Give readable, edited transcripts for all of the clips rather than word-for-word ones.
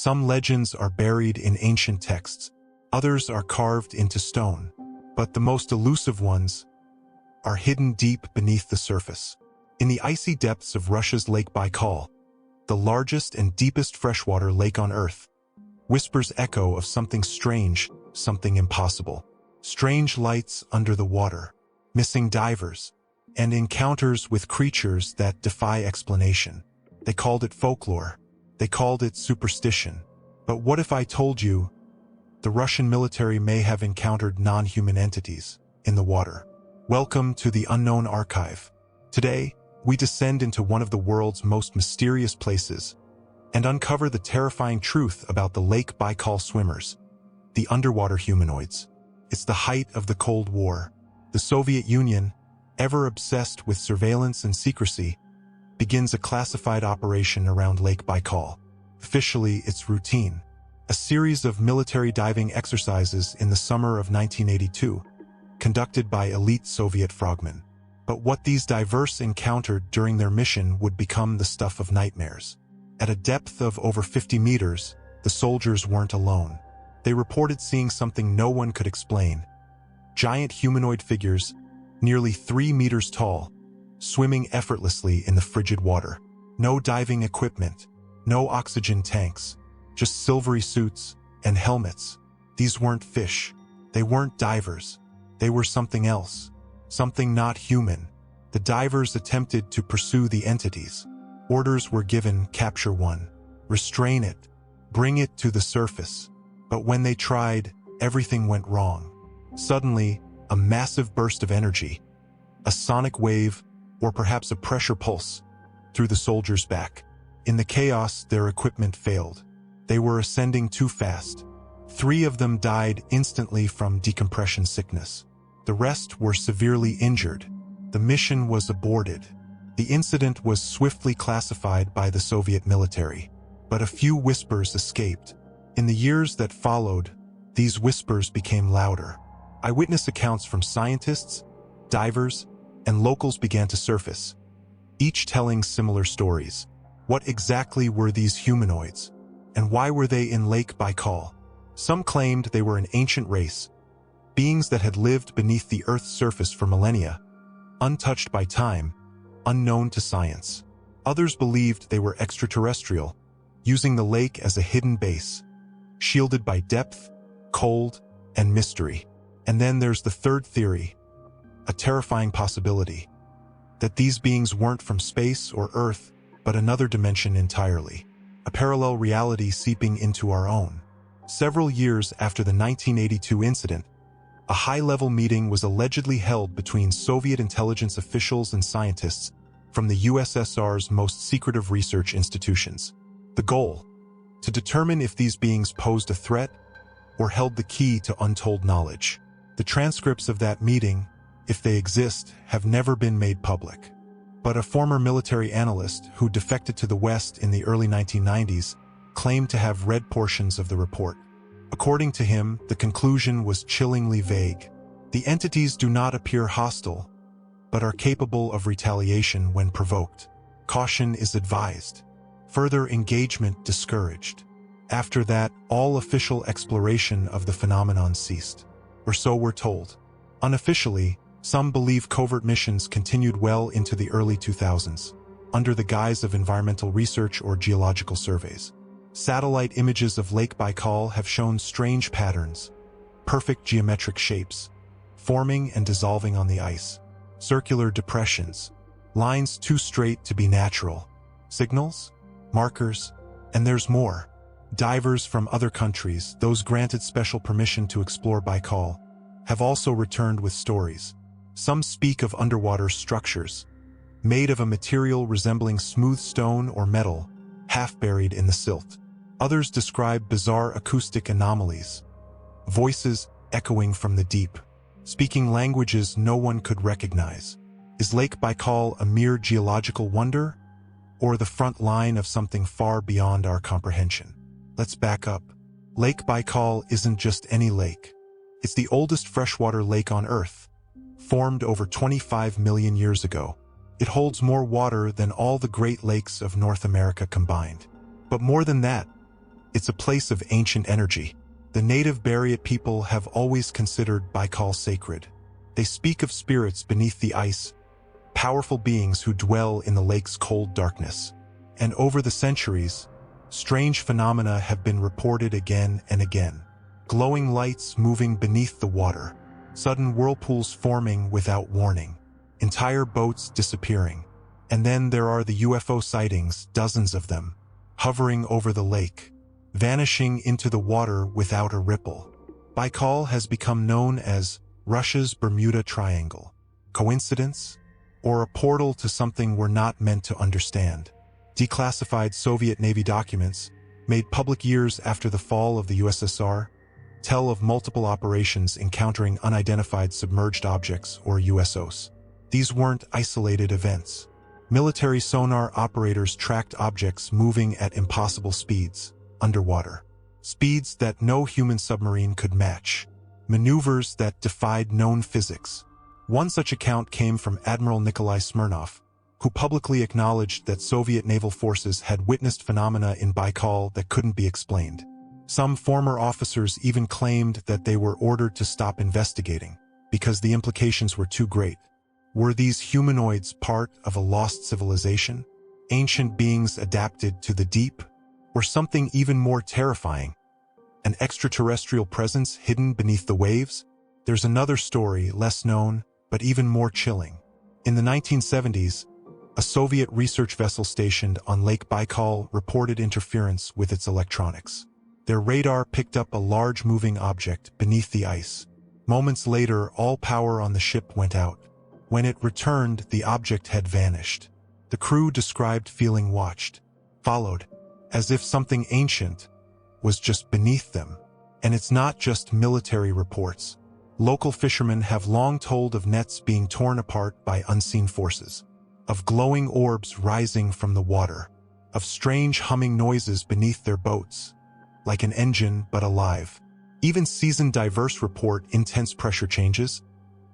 Some legends are buried in ancient texts, others are carved into stone, but the most elusive ones are hidden deep beneath the surface. In the icy depths of Russia's Lake Baikal, the largest and deepest freshwater lake on Earth, whispers echo of something strange, something impossible. Strange lights under the water, missing divers, and encounters with creatures that defy explanation. They called it folklore. They called it superstition. But what if I told you the Russian military may have encountered non-human entities in the water? Welcome to the Unknown Archive. Today, we descend into one of the world's most mysterious places and uncover the terrifying truth about the Lake Baikal swimmers, the underwater humanoids. It's the height of the Cold War. The Soviet Union, ever obsessed with surveillance and secrecy, begins a classified operation around Lake Baikal. Officially, it's routine. A series of military diving exercises in the summer of 1982, conducted by elite Soviet frogmen. But what these divers encountered during their mission would become the stuff of nightmares. At a depth of over 50 meters, the soldiers weren't alone. They reported seeing something no one could explain. Giant humanoid figures, nearly 3 meters tall, swimming effortlessly in the frigid water. No diving equipment, no oxygen tanks, just silvery suits and helmets. These weren't fish. They weren't divers. They were something else. Something not human. The divers attempted to pursue the entities. Orders were given: capture one, restrain it, bring it to the surface. But when they tried, everything went wrong. Suddenly, a massive burst of energy, a sonic wave, or perhaps a pressure pulse, through the soldiers' back. In the chaos, their equipment failed. They were ascending too fast. 3 of them died instantly from decompression sickness. The rest were severely injured. The mission was aborted. The incident was swiftly classified by the Soviet military, but a few whispers escaped. In the years that followed, these whispers became louder. Eyewitness accounts from scientists, divers, and locals began to surface, each telling similar stories. What exactly were these humanoids, and why were they in Lake Baikal? Some claimed they were an ancient race, beings that had lived beneath the Earth's surface for millennia, untouched by time, unknown to science. Others believed they were extraterrestrial, using the lake as a hidden base, shielded by depth, cold, and mystery. And then there's the third theory, a terrifying possibility, that these beings weren't from space or Earth, but another dimension entirely, a parallel reality seeping into our own. Several years after the 1982 incident, a high-level meeting was allegedly held between Soviet intelligence officials and scientists from the USSR's most secretive research institutions. The goal: to determine if these beings posed a threat or held the key to untold knowledge. The transcripts of that meeting, if they exist, have never been made public. But a former military analyst who defected to the West in the early 1990s claimed to have read portions of the report. According to him, the conclusion was chillingly vague. The entities do not appear hostile, but are capable of retaliation when provoked. Caution is advised. Further engagement discouraged. After that, all official exploration of the phenomenon ceased. Or so we're told. Unofficially, some believe covert missions continued well into the early 2000s, under the guise of environmental research or geological surveys. Satellite images of Lake Baikal have shown strange patterns, perfect geometric shapes, forming and dissolving on the ice, circular depressions, lines too straight to be natural, signals, markers, and there's more. Divers from other countries, those granted special permission to explore Baikal, have also returned with stories. Some speak of underwater structures, made of a material resembling smooth stone or metal, half buried in the silt. Others describe bizarre acoustic anomalies, voices echoing from the deep, speaking languages no one could recognize. Is Lake Baikal a mere geological wonder, or the front line of something far beyond our comprehension? Let's back up. Lake Baikal isn't just any lake. It's the oldest freshwater lake on Earth, formed over 25 million years ago. It holds more water than all the Great Lakes of North America combined. But more than that, It's a place of ancient energy. The native Buryat people have always considered Baikal sacred. They speak of spirits beneath the ice, powerful beings who dwell in the lake's cold darkness. And over the centuries, strange phenomena have been reported again and again. Glowing lights moving beneath the water, sudden whirlpools forming without warning, entire boats disappearing. And then there are the UFO sightings, dozens of them, hovering over the lake, vanishing into the water without a ripple. Baikal has become known as Russia's Bermuda Triangle. Coincidence? Or a portal to something we're not meant to understand? Declassified Soviet Navy documents, made public years after the fall of the USSR, tell of multiple operations encountering unidentified submerged objects, or USOs. These weren't isolated events. Military sonar operators tracked objects moving at impossible speeds, underwater. Speeds that no human submarine could match. Maneuvers that defied known physics. One such account came from Admiral Nikolai Smirnov, who publicly acknowledged that Soviet naval forces had witnessed phenomena in Baikal that couldn't be explained. Some former officers even claimed that they were ordered to stop investigating, because the implications were too great. Were these humanoids part of a lost civilization? Ancient beings adapted to the deep? Or something even more terrifying? An extraterrestrial presence hidden beneath the waves? There's another story, less known, but even more chilling. In the 1970s, a Soviet research vessel stationed on Lake Baikal reported interference with its electronics. Their radar picked up a large moving object beneath the ice. Moments later, all power on the ship went out. When it returned, the object had vanished. The crew described feeling watched, followed, as if something ancient was just beneath them. And it's not just military reports. Local fishermen have long told of nets being torn apart by unseen forces, of glowing orbs rising from the water, of strange humming noises beneath their boats, like an engine but alive. Even seasoned divers report intense pressure changes,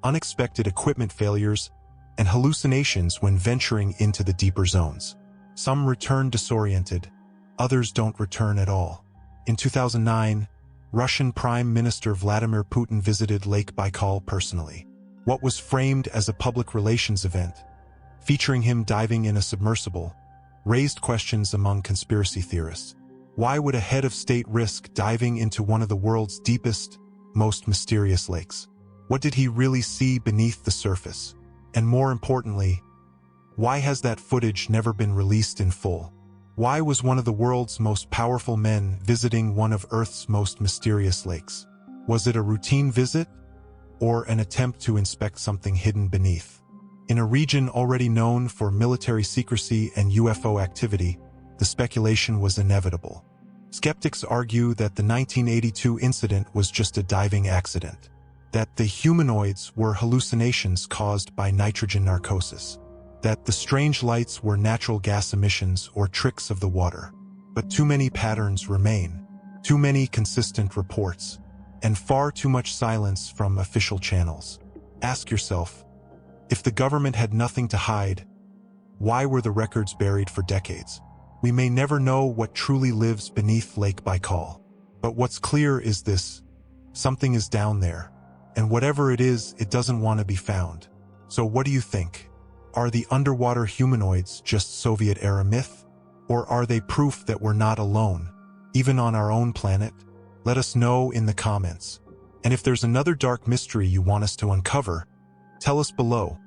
unexpected equipment failures, and hallucinations when venturing into the deeper zones. Some return disoriented, others don't return at all. In 2009, Russian Prime Minister Vladimir Putin visited Lake Baikal personally. What was framed as a public relations event, featuring him diving in a submersible, raised questions among conspiracy theorists. Why would a head of state risk diving into one of the world's deepest, most mysterious lakes? What did he really see beneath the surface? And more importantly, why has that footage never been released in full? Why was one of the world's most powerful men visiting one of Earth's most mysterious lakes? Was it a routine visit, or an attempt to inspect something hidden beneath? In a region already known for military secrecy and UFO activity, the speculation was inevitable. Skeptics argue that the 1982 incident was just a diving accident, that the humanoids were hallucinations caused by nitrogen narcosis, that the strange lights were natural gas emissions or tricks of the water. But too many patterns remain, too many consistent reports, and far too much silence from official channels. Ask yourself, if the government had nothing to hide, why were the records buried for decades? We may never know what truly lives beneath Lake Baikal. But what's clear is this: something is down there, and whatever it is, it doesn't want to be found. So what do you think? Are the underwater humanoids just Soviet-era myth? Or are they proof that we're not alone, even on our own planet? Let us know in the comments. And if there's another dark mystery you want us to uncover, tell us below.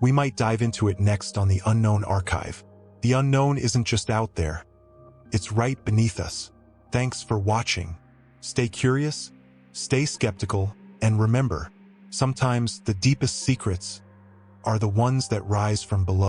We might dive into it next on the Unknown Archive. The unknown isn't just out there. It's right beneath us. Thanks for watching. Stay curious, stay skeptical, and remember, sometimes the deepest secrets are the ones that rise from below.